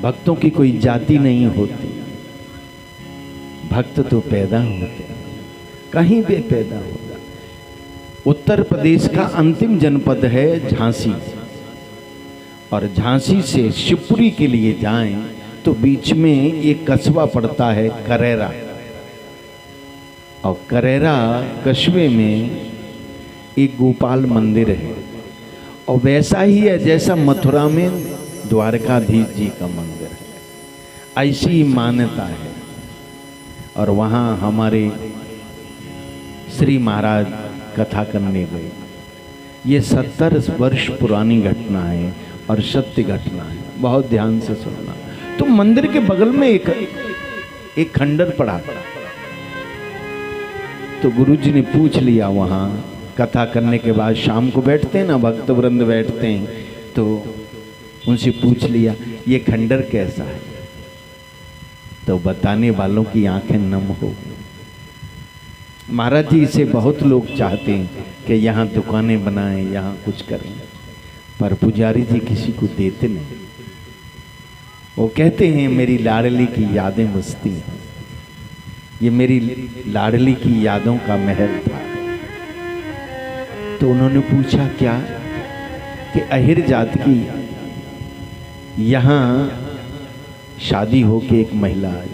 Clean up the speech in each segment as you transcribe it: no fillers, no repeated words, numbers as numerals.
भक्तों की कोई जाति नहीं होती, भक्त तो पैदा होते, कहीं भी पैदा होता। उत्तर प्रदेश का अंतिम जनपद है झांसी, और झांसी से शिवपुरी के लिए जाएं तो बीच में एक कस्बा पड़ता है करेरा, और करेरा कस्बे में एक गोपाल मंदिर है, और वैसा ही है जैसा मथुरा में द्वारकाधीश जी का मंदिर है, ऐसी ही मान्यता है। और वहाँ हमारे श्री महाराज कथा करने गए। ये 70 वर्ष पुरानी घटना है और सत्य घटना है, बहुत ध्यान से सुनना। तो मंदिर के बगल में एक खंडर पड़ा, तो गुरुजी ने पूछ लिया, वहाँ कथा करने के बाद शाम को बैठते हैं ना, भक्त वृंद बैठते हैं, तो उनसे पूछ लिया ये खंडर कैसा है। तो बताने वालों की आंखें नम हो। महाराज जी से बहुत लोग चाहते हैं कि यहाँ दुकानें बनाएं, यहाँ कुछ करें, पर पुजारी जी किसी को देते नहीं। वो कहते हैं मेरी लाडली की यादें मस्ती हैं, ये मेरी लाडली की यादों का महल था। तो उन्होंने पूछा क्या, कि अहिर जात की यहाँ शादी होके एक महिला आई,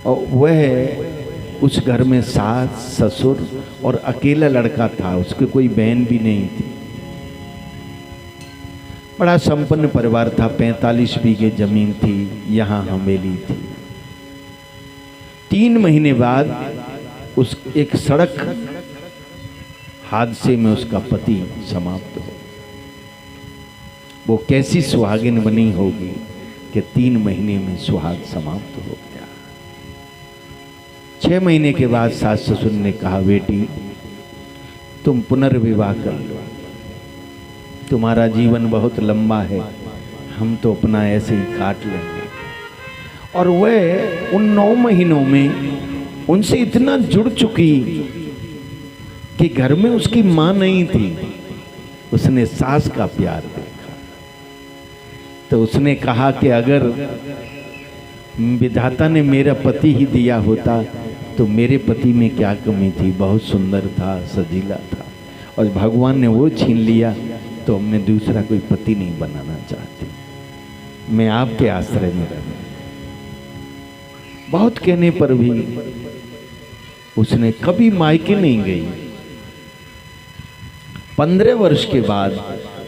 और वह उस घर में सास ससुर और अकेला लड़का था, उसके कोई बहन भी नहीं थी। बड़ा संपन्न परिवार था, 45 बीघे जमीन थी, यहाँ हवेली थी। 3 महीने बाद उस एक सड़क हादसे में उसका पति समाप्त हो। वो कैसी सुहागिन बनी होगी कि 3 महीने में सुहाग समाप्त हो गया। 6 महीने के बाद सास ससुर ने कहा बेटी तुम पुनर्विवाह कर लो, तुम्हारा जीवन बहुत लंबा है, हम तो अपना ऐसे ही काट लेंगे। और वह उन 9 महीनों में उनसे इतना जुड़ चुकी कि घर में उसकी मां नहीं थी, उसने सास का प्यार देखा। तो उसने कहा कि अगर विधाता ने मेरा पति ही दिया होता तो मेरे पति में क्या कमी थी, बहुत सुंदर था, सजीला था, और भगवान ने वो छीन लिया तो मैं दूसरा कोई पति नहीं बनाना चाहती, मैं आपके आश्रय में रहूं। बहुत कहने पर भी उसने कभी मायके नहीं गई। 15 वर्ष के बाद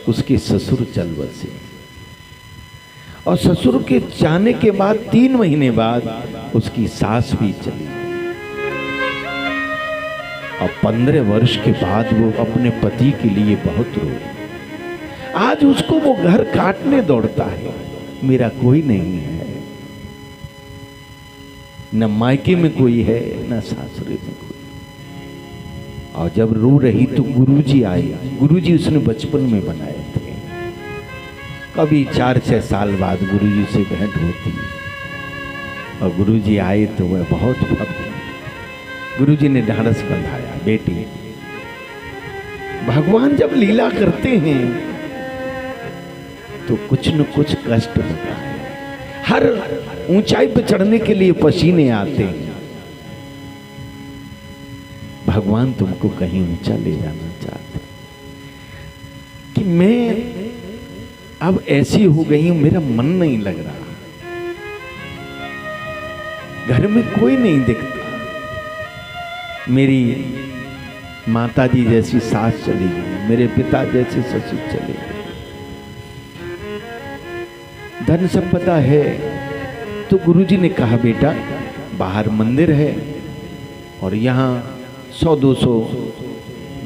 उसके ससुर चल बसे, और ससुर के जाने के बाद 3 महीने बाद उसकी सास भी चली। और 15 वर्ष के बाद वो अपने पति के लिए बहुत रोई। आज उसको वो घर काटने दौड़ता है, मेरा कोई नहीं है, न मायके में कोई है न सासुरे में कोई। और जब रो रही तो गुरुजी आए। गुरुजी उसने बचपन में बनाए थे, कभी 4-6 साल बाद गुरुजी से भेंट होती, और गुरुजी आए तो वह बहुत भक्त। गुरुजी ने ढाढ़स बंधाया, बेटी भगवान जब लीला करते हैं तो कुछ न कुछ कष्ट होता है। हर ऊंचाई पर चढ़ने के लिए पसीने आते हैं। भगवान तुमको कहीं ऊंचा ले जाना चाहते कि मैं अब ऐसी हो गई हूं, मेरा मन नहीं लग रहा, घर में कोई नहीं दिखता, मेरी माताजी जैसी सास चली गई, मेरे पिता जैसे ससुर चले गए, धन संपदा है। तो गुरुजी ने कहा बेटा बाहर मंदिर है और यहाँ 100-200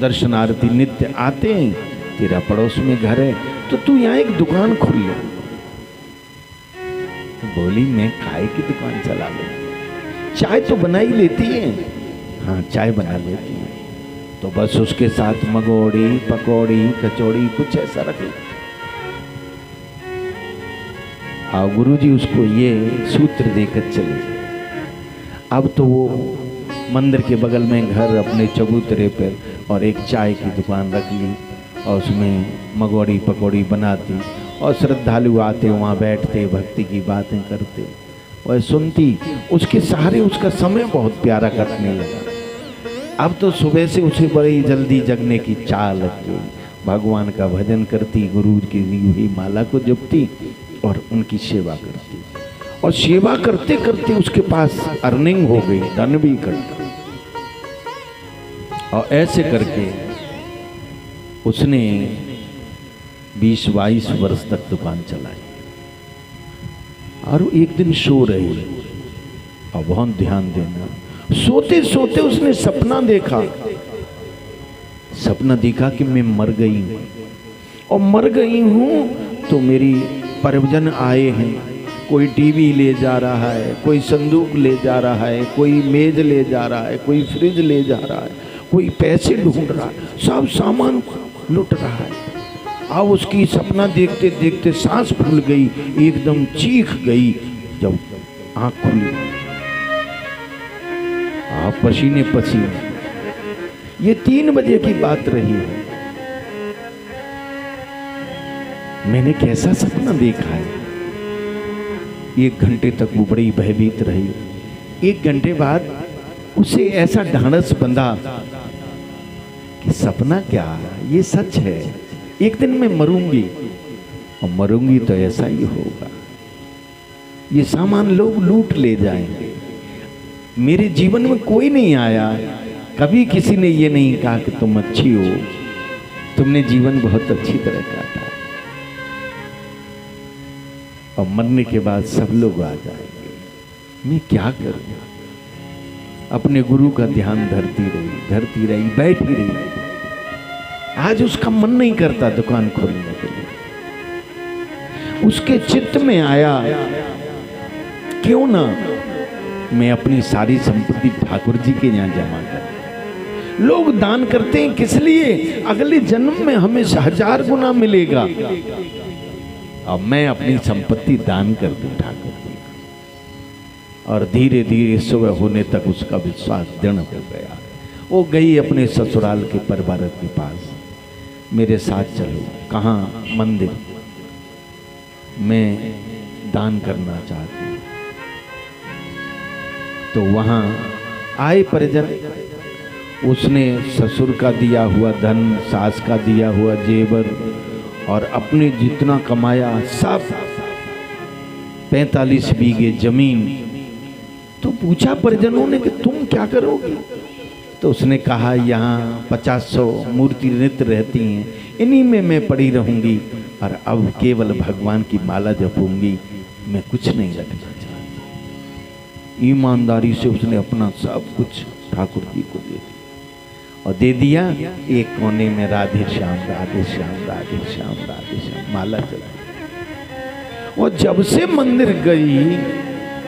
दर्शनार्थी नित्य आते हैं, तेरा पड़ोस में घर है, तो तू यहाँ एक दुकान खोल ले। बोली मैं काय की दुकान चला लूं, चाय तो बना ही लेती है। हाँ चाय बना लेती है, तो बस उसके साथ मगोड़ी पकौड़ी कचौड़ी कुछ ऐसा रख लो। और गुरुजी उसको ये सूत्र देकर चले। अब तो वो मंदिर के बगल में घर अपने चबूतरे पर और एक चाय की दुकान रख ली, और उसमें मगोड़ी पकौड़ी बनाती और श्रद्धालु आते वहाँ बैठते, भक्ति की बातें करते, वह सुनती, उसके सहारे उसका समय बहुत प्यारा कटने लगा। अब तो सुबह से उसे बड़ी जल्दी जगने की चाह लग गई। भगवान का भजन करती, गुरु की दी हुई माला को जपती और उनकी सेवा करती, और सेवा करते करते उसके पास अर्निंग हो गई, धन भी इकट्ठा। और ऐसे करके उसने 20-22 वर्ष तक दुकान चलाई। और एक दिन सो रही, और बहुत ध्यान देना, सोते सोते उसने सपना देखा। सपना देखा कि मैं मर गई हूं, और मर गई हूं तो मेरी परिजन आए हैं, कोई टीवी ले जा रहा है, कोई संदूक ले जा रहा है, कोई मेज ले जा रहा है, कोई फ्रिज ले जा रहा है, कोई पैसे ढूंढ रहा है, सब सामान लुट रहा है। अब उसकी सपना देखते देखते सांस फूल गई, एकदम चीख गई। जब आंख खुली, आप पसीने पसीने। ये 3 बजे की बात रही है। मैंने कैसा सपना देखा है। 1 घंटे तक वो बड़ी भयभीत रही। 1 घंटे बाद उसे ऐसा ढांढस बंधा कि सपना क्या, ये सच है, एक दिन मैं मरूंगी, और मरूंगी तो ऐसा ही होगा। ये सामान लोग लूट ले जाएंगे। मेरे जीवन में कोई नहीं आया, कभी किसी ने ये नहीं कहा कि तुम अच्छी हो, तुमने जीवन बहुत अच्छी तरह काटा, और मरने के बाद सब लोग आ जाएंगे, मैं क्या करूं। अपने गुरु का ध्यान धरती रही, बैठी रही। आज उसका मन नहीं करता दुकान खोलने के लिए। उसके चित्त में आया, क्यों ना मैं अपनी सारी संपत्ति ठाकुर जी के यहाँ जमा कर। लोग दान करते हैं किस लिए? अगले जन्म में हमें 1000 गुना मिलेगा। अब मैं अपनी संपत्ति दान कर दूं ठाकुर जी। और धीरे धीरे सुबह होने तक उसका विश्वास दृढ़ हो गया। वो गई अपने ससुराल के परिवार के पास, मेरे साथ चलो। कहाँ? मंदिर। मैं दान करना चाहती हूँ। तो वहाँ आए परिजन। उसने ससुर का दिया हुआ धन, सास का दिया हुआ जेवर, और अपने जितना कमाया सब, 45 बीघे जमीन। तो पूछा परिजनों ने कि तुम क्या करोगे? तो उसने कहा यहाँ 50-100 मूर्ति नृत्य रहती हैं, इन्हीं में मैं पड़ी रहूंगी, और अब केवल भगवान की माला जपूंगी, मैं कुछ नहीं रखना चाहती। ईमानदारी से उसने अपना सब कुछ ठाकुर जी को दे दिया। और दे दिया, एक कोने में राधे श्याम राधे श्याम राधे श्याम राधे श्याम माला चला। और जब से मंदिर गई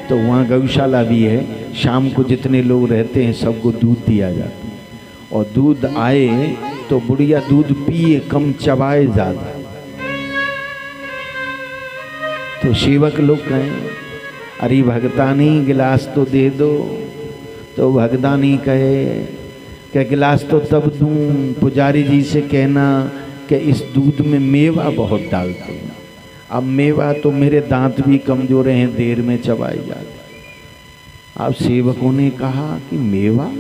तो वहाँ गौशाला भी है, शाम को जितने लोग रहते हैं सबको दूध दिया जाता है। और दूध आए तो बुढ़िया दूध पिए कम, चबाए ज्यादा। तो सेवक लोग कहें, अरे भगतानी गिलास तो दे दो। तो भगतानी कहे कि गिलास तो तब दूं, पुजारी जी से कहना कि इस दूध में मेवा बहुत डालते हैं। अब मेवा तो मेरे दांत भी कमजोर हैं, देर में चबाई जाती। अब सेवकों ने कहा कि मेवा,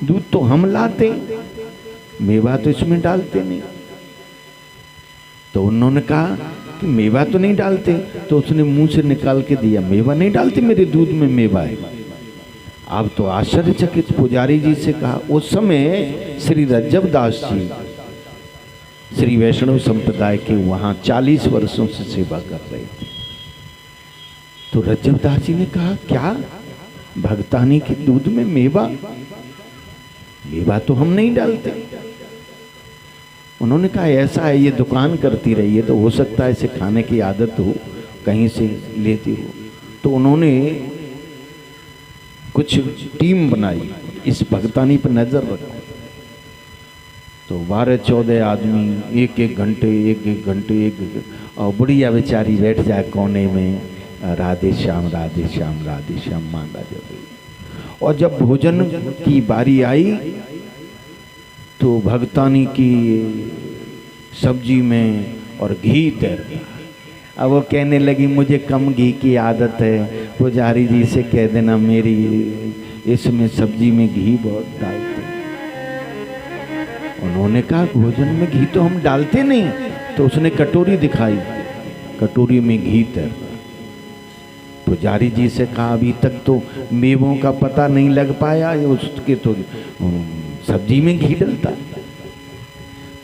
दूध तो हम लाते, मेवा तो इसमें डालते नहीं। तो उन्होंने कहा कि मेवा तो नहीं डालते। तो उसने मुंह से निकाल के दिया, मेवा नहीं डालते, मेरे दूध में मेवा है। अब तो आश्चर्यचकित पुजारी जी से कहा। उस समय श्री रज्जबदास जी श्री वैष्णव संप्रदाय के वहां 40 वर्षों से सेवा कर रहे थे। तो रज्जबदास जी ने कहा, क्या भगतानी के दूध में मेवा? मेवा तो हम नहीं डालते। उन्होंने कहा, ऐसा है, ये दुकान करती रही है तो हो सकता है इसे खाने की आदत हो, कहीं से लेती हो। तो उन्होंने कुछ टीम बनाई, इस भगतानी पर नजर रखो। तो 12-14 आदमी एक घंटे, और बुढ़िया बेचारी बैठ जाए कोने में, राधे श्याम राधे श्याम राधे श्याम मांगा जब। और जब भोजन की बारी आई तो भगतानी की सब्जी में और घी तैर गया। अब वो कहने लगी मुझे कम घी की आदत है, पुजारी जी से कह देना मेरी इसमें सब्जी में घी बहुत डालते। उन्होंने कहा भोजन में घी तो हम डालते नहीं। तो उसने कटोरी दिखाई, कटोरी में घी तर। पुजारी जी से कहा अभी तक तो मेवों का पता नहीं लग पाया, उसके तो सब्जी में घी डलता।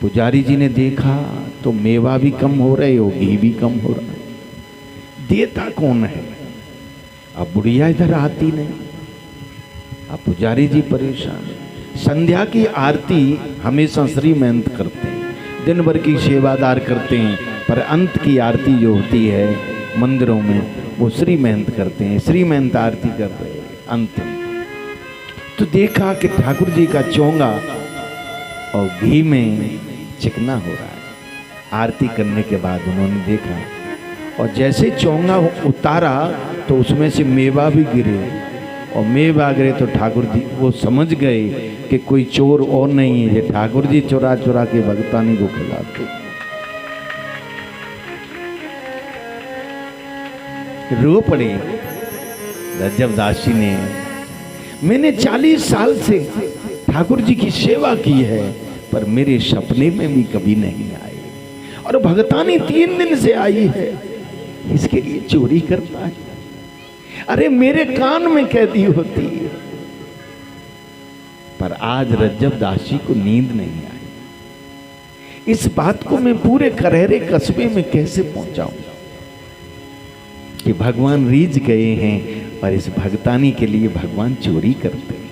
पुजारी जी ने देखा तो मेवा भी कम हो रहे हो, घी भी कम हो रहा है, देता कौन है? अब बुढ़िया इधर आती नहीं। अब पुजारी जी परेशान। संध्या की आरती हमेशा श्री महंत करते हैं, दिन भर की सेवादार करते हैं, पर अंत की आरती जो होती है मंदिरों में वो श्री महंत करते हैं। श्री महंत आरती कर रहे हैं अंतिम। तो देखा कि ठाकुर जी का चोंगा और घी में चिकना हो रहा है। आरती करने के बाद उन्होंने देखा और जैसे चोंगा उतारा तो उसमें से मेवा भी गिरे, और मेवा गिरे तो ठाकुर जी वो समझ गए कि कोई चोर और नहीं है, ये ठाकुर जी चुरा चुरा के भगतानी को खिलाते। रो पड़े रज्जबदास जी ने, मैंने 40 साल से ठाकुर जी की सेवा की है पर मेरे सपने में भी कभी नहीं आए, और भगतानी 3 दिन से आई है, इसके लिए चोरी करता है। अरे मेरे कान में कैदी होती है। पर आज रज्जबदास जी को नींद नहीं आई। इस बात को मैं पूरे करहरे कस्बे में कैसे पहुंचाऊं कि भगवान रीझ गए हैं और इस भगतानी के लिए भगवान चोरी करते हैं।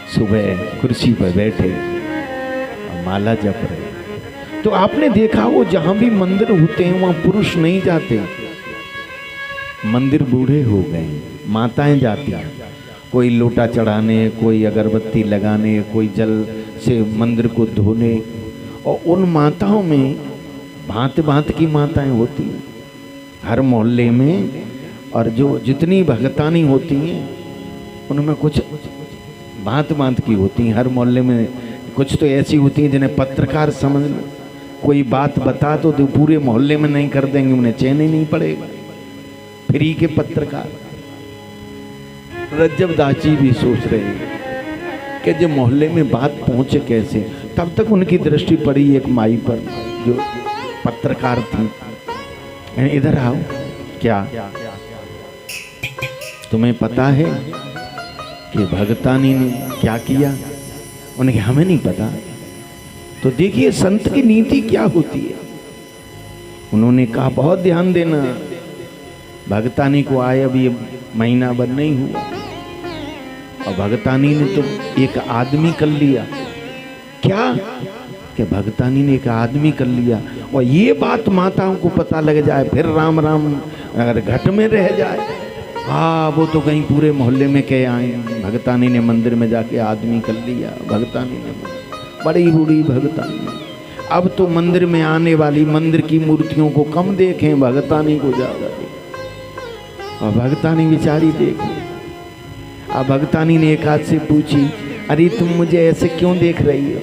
सुबह कुर्सी पर बैठे और माला जप रहे। तो आपने देखा वो जहां भी मंदिर होते हैं वहां पुरुष नहीं जाते, मंदिर बूढ़े हो गए, माताएं जाती हैं, कोई लोटा चढ़ाने, कोई अगरबत्ती लगाने, कोई जल से मंदिर को धोने। और उन माताओं में भांत भांत की माताएं होती हैं हर मोहल्ले में, और जो जितनी भगतानी होती हैं उनमें कुछ भांत भांत की होती हैं हर मोहल्ले में। कुछ तो ऐसी होती हैं जिन्हें पत्रकार समझ लो, कोई बात बता तो पूरे मोहल्ले में नहीं कर देंगे, उन्हें चैन ही नहीं पड़ेगा, फ्री के पत्रकार। रज्जबदास जी भी सोच रहे हैं कि जब मोहल्ले में बात पहुंचे कैसे। तब तक उनकी दृष्टि पड़ी एक माई पर जो पत्रकार थी। इधर आओ, क्या तुम्हें पता है कि भगतानी ने क्या किया? उन्हें कहा हमें नहीं पता। तो देखिए संत की नीति क्या होती है। उन्होंने कहा बहुत ध्यान देना, भगतानी को आए अभी महीना भर नहीं हुआ और भगतानी ने तो एक आदमी कर लिया। क्या कि भगतानी ने एक आदमी कर लिया, और ये बात माताओं को पता लग जाए फिर राम राम अगर घट में रह जाए। हाँ वो तो कहीं पूरे मोहल्ले में कह आए भगतानी ने मंदिर में जाके आदमी कर लिया, भगतानी ने, बड़ी बूढ़ी भगतानी। अब तो मंदिर में आने वाली मंदिर की मूर्तियों को कम देखें, भगतानी को ज्यादा देखें। और भगतानी बेचारी देखे। अब भगतानी ने एक हाथ से पूछी, अरे तुम मुझे ऐसे क्यों देख रही हो?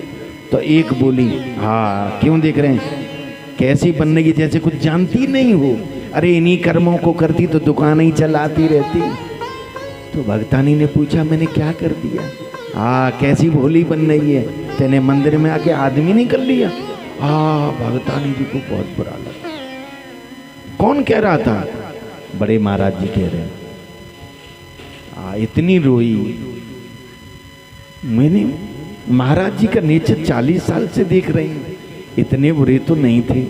तो एक बोली, हाँ क्यों देख रहे हैं, कैसी बनने की जैसे कुछ जानती नहीं हो। अरे इन्हीं कर्मों को करती तो दुकान ही चलाती रहती। तो भगतानी ने पूछा मैंने क्या कर दिया? हाँ कैसी भोली बन रही है, तेने मंदिर में आके आदमी नहीं कर लिया। हाँ भगतानी जी को बहुत बुरा लगा। कौन कह रहा था? बड़े महाराज जी कह रहे हैं। इतनी रोई। मैंने महाराज जी का नेचर 40 साल से देख रही हूँ, इतने बुरे तो नहीं थे,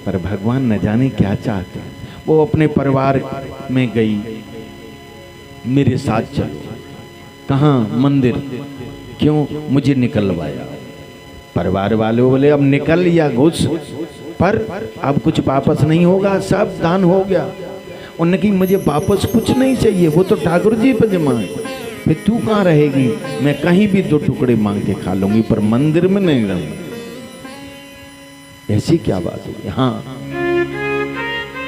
पर भगवान न जाने क्या चाहते हैं। वो अपने परिवार में गई, मेरे साथ चलो। कहाँ? मंदिर। क्यों? मुझे निकलवाया। परिवार वाले बोले अब निकल या घुस, पर अब कुछ वापस नहीं होगा, सब दान हो गया। उनकी मुझे वापस कुछ नहीं चाहिए, वो तो ठाकुर जी पर जमा है। फिर तू कहाँ रहेगी? मैं कहीं भी 2 टुकड़े मांग के खा लूंगी, पर मंदिर में नहीं रहूंगी। ऐसी क्या बात है? हाँ।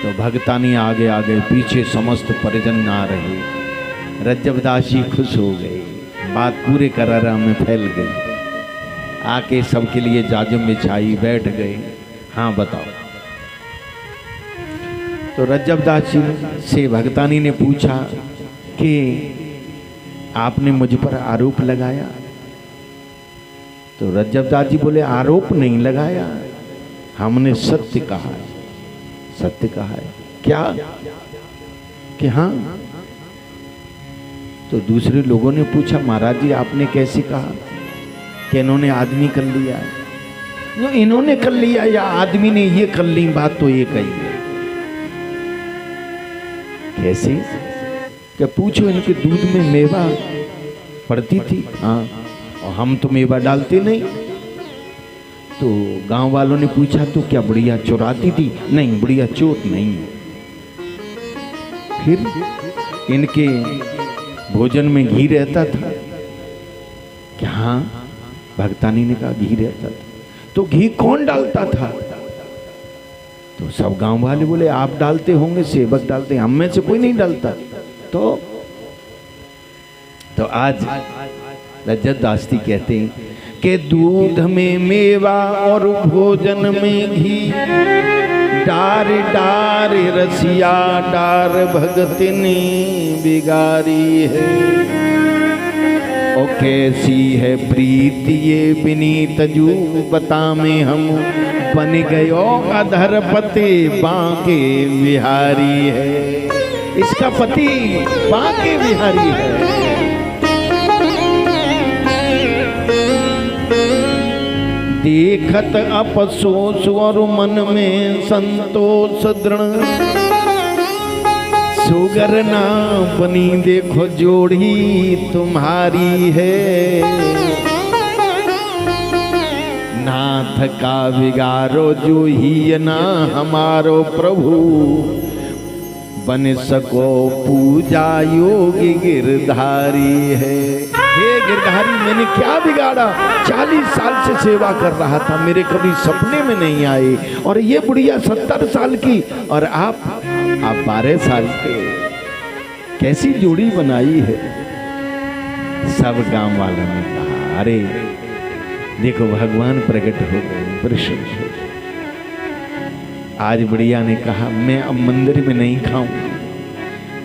तो भगतानी आगे आगे, पीछे समस्त परिजन आ रहे। रज्जबदास जी खुश हो गए, बात पूरे करारा में फैल गई। आके सबके लिए जाजम बिछाई, बैठ गए। हाँ बताओ। तो रज्जबदास जी से भगतानी ने पूछा कि आपने मुझ पर आरोप लगाया। तो रज्जबदास जी बोले आरोप नहीं लगाया, हमने सत्य कहा है। सत्य कहा है क्या? कि हाँ। तो दूसरे लोगों ने पूछा महाराज जी आपने कैसे कहा? कि इन्होंने आदमी कर लिया। जो इन्होंने कर लिया या आदमी ने ये कर ली, बात तो एक ही है। कैसे? क्या पूछो इनके दूध में मेवा पड़ती थी? हाँ, और हम तो मेवा डालते नहीं। तो गांव वालों ने पूछा तो क्या बुढ़िया चुराती थी? नहीं, बुढ़िया चोर नहीं है। फिर इनके भोजन में घी रहता था क्या? हाँ, भगतानी ने कहा घी रहता था। तो घी कौन डालता था? तो सब गांव वाले बोले आप डालते होंगे, सेवक डालते, हम में से कोई नहीं डालता। तो आज रज्जबदास जी कहते हैं कि दूध में मेवा और भोजन में घी, डार डार रसिया डार भगतनी बिगारी है। ओ कैसी है प्रीत ये विनीत जू बता में हम, बन गयो अधर पते बांके बिहारी है। इसका पति बांके बिहारी है। देखत अफसोस और मन में संतोष दृढ़, सुगर ना बनी देखो जोड़ी तुम्हारी है। नाथ का विगारो जो ही ना हमारो प्रभु, बन सको पूजा योगी गिरधारी है। हे गिरधारी मैंने क्या बिगाड़ा? 40 साल से सेवा कर रहा था, मेरे कभी सपने में नहीं आए। और ये बुढ़िया 70 साल की और आप 12 साल के, कैसी जोड़ी बनाई है। सब गांव वालों ने कहा अरे देखो भगवान प्रकट हो गए, प्रसन्न हो। आज बुढ़िया ने कहा मैं अब मंदिर में नहीं खाऊं,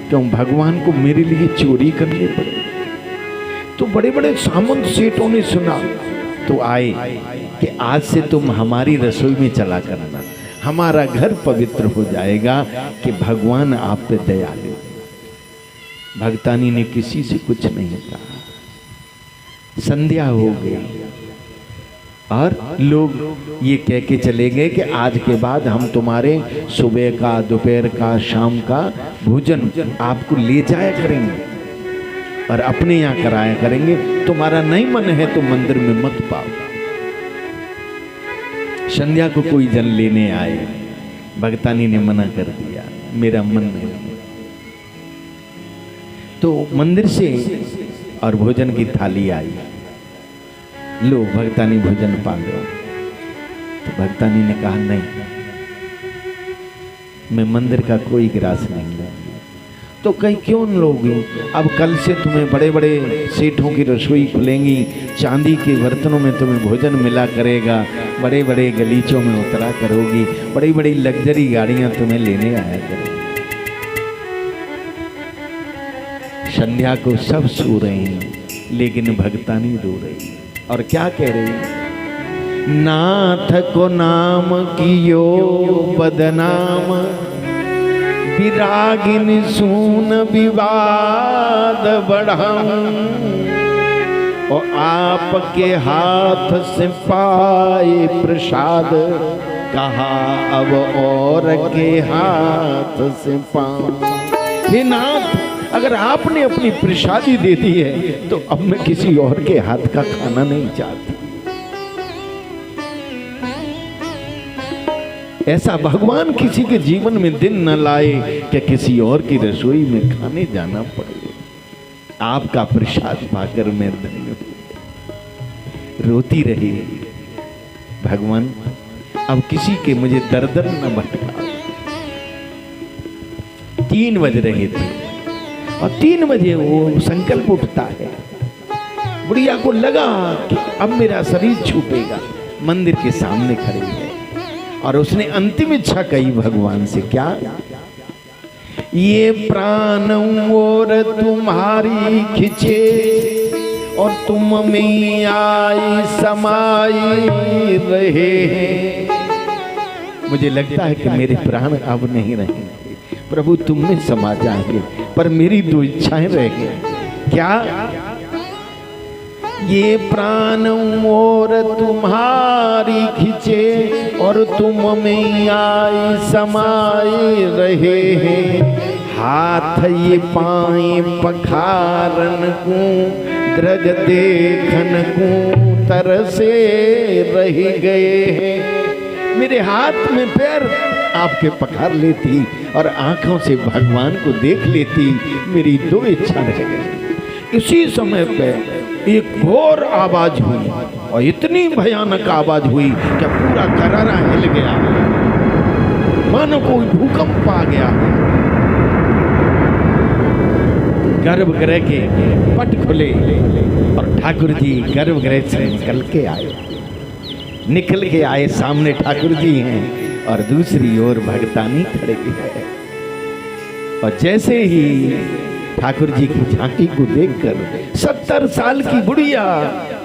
क्यों भगवान को मेरे लिए चोरी करनी पड़े। तो बड़े बड़े सामंत सेठों ने सुना तो आए कि आज से तुम हमारी रसोई में चला करना, हमारा घर पवित्र हो जाएगा कि भगवान आप पे दयालु। भगतानी ने किसी से कुछ नहीं कहा। संध्या हो गई और लोग ये कह के चले गए कि आज के बाद हम तुम्हारे सुबह का, दोपहर का, शाम का भोजन आपको ले जाया करेंगे और अपने यहाँ कराया करेंगे। तुम्हारा नहीं मन है तो मंदिर में मत पाओ। संध्या को कोई जन लेने आए, भगतानी ने मना कर दिया, मेरा मन नहीं। तो मंदिर से और भोजन की थाली आई, लो भगतानी भोजन पा लो। तो भगतानी ने कहा नहीं, मैं मंदिर का कोई ग्रास नहीं लूंगी। तो कहीं क्यों लोगी? अब कल से तुम्हें बड़े बड़े सेठों की रसोई खुलेंगी, चांदी के बर्तनों में तुम्हें भोजन मिला करेगा, बड़े बड़े गलीचों में उतरा करोगी, बड़ी बड़ी लग्जरी गाड़ियां तुम्हें लेने आया करेंगी। संध्या को सब सो रहे हैं, लेकिन भगतानी रो रही है। और क्या कह रही है? नाथ को नाम कियो बदनाम, विरागिन सून विवाद बढ़ाऊं। और आपके हाथ से पाए प्रसाद, कहा अब और के हाथ से पाऊं। हे नाथ, अगर आपने अपनी प्रसादी दे दी है तो अब मैं किसी और के हाथ का खाना नहीं चाहती। ऐसा भगवान किसी के जीवन में दिन न लाए कि किसी और की रसोई में खाने जाना पड़े। आपका प्रसाद पाकर मैं धन्य हूं। रोती रही भगवान, अब किसी के मुझे दर दर न भटका। 3 बज रहे थे और 3 बजे वो संकल्प उठता है। बुढ़िया को लगा कि अब मेरा शरीर छूटेगा, मंदिर के सामने खड़ी है और उसने अंतिम इच्छा कही भगवान से। क्या? ये प्राण और तुम्हारी खिंचे और तुम में आई समाई रहे हैं। मुझे लगता है कि मेरे प्राण अब नहीं रहेंगे प्रभु, तुम में समा जाएंगे, पर मेरी दो इच्छाएं रह गई। क्या? ये प्राण और तुम्हारी खिंचे और तुम में आई समाये रहे हैं। हाथ ये पाए पखारन को द्रज देखन को तरसे रह गए हैं। मेरे हाथ में पैर आपके पखार लेती और आंखों से भगवान को देख लेती, मेरी दो इच्छा रह गई। इसी समय पे एक घोर आवाज हुई और इतनी भयानक आवाज हुई कि पूरा करारा हिल गया, मानो कोई भूकंप आ गया। गर्भगृह के पट खुले और ठाकुर जी गर्भगृह से निकल के आए। सामने ठाकुर जी हैं और दूसरी ओर भगतानी खड़े है। और जैसे ही ठाकुर जी की झांकी को देखकर 70 साल की बुढ़िया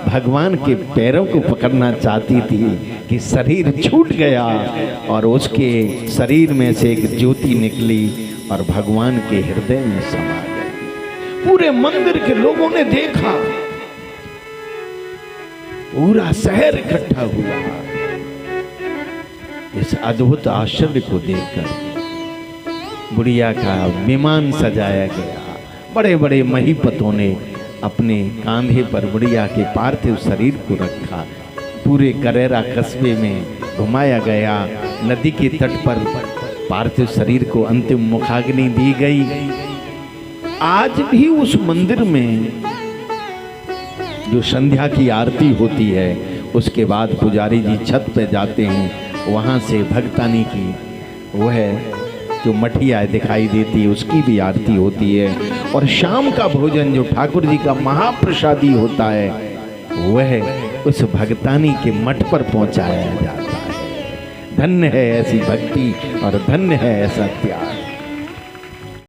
भगवान के पैरों को पकड़ना चाहती थी कि शरीर छूट गया और उसके शरीर में से एक ज्योति निकली और भगवान के हृदय में समा गई। पूरे मंदिर के लोगों ने देखा, पूरा शहर इकट्ठा हुआ इस अद्भुत आश्चर्य को देखकर। बुढ़िया का विमान सजाया गया, बड़े बड़े महीपतों ने अपने कांधे पर बुढ़िया के पार्थिव शरीर को रखा। पूरे करेरा कस्बे में घुमाया गया। नदी के तट पर पार्थिव शरीर को अंतिम मुखाग्नि दी गई। आज भी उस मंदिर में जो संध्या की आरती होती है, उसके बाद पुजारी जी छत पे जाते हैं, वहाँ से भगतानी की वह जो मठिया दिखाई देती है उसकी भी आरती होती है। और शाम का भोजन जो ठाकुर जी का महाप्रसादी होता है वह उस भगतानी के मठ पर पहुँचाया जाता है। धन्य है ऐसी भक्ति और धन्य है ऐसा त्याग।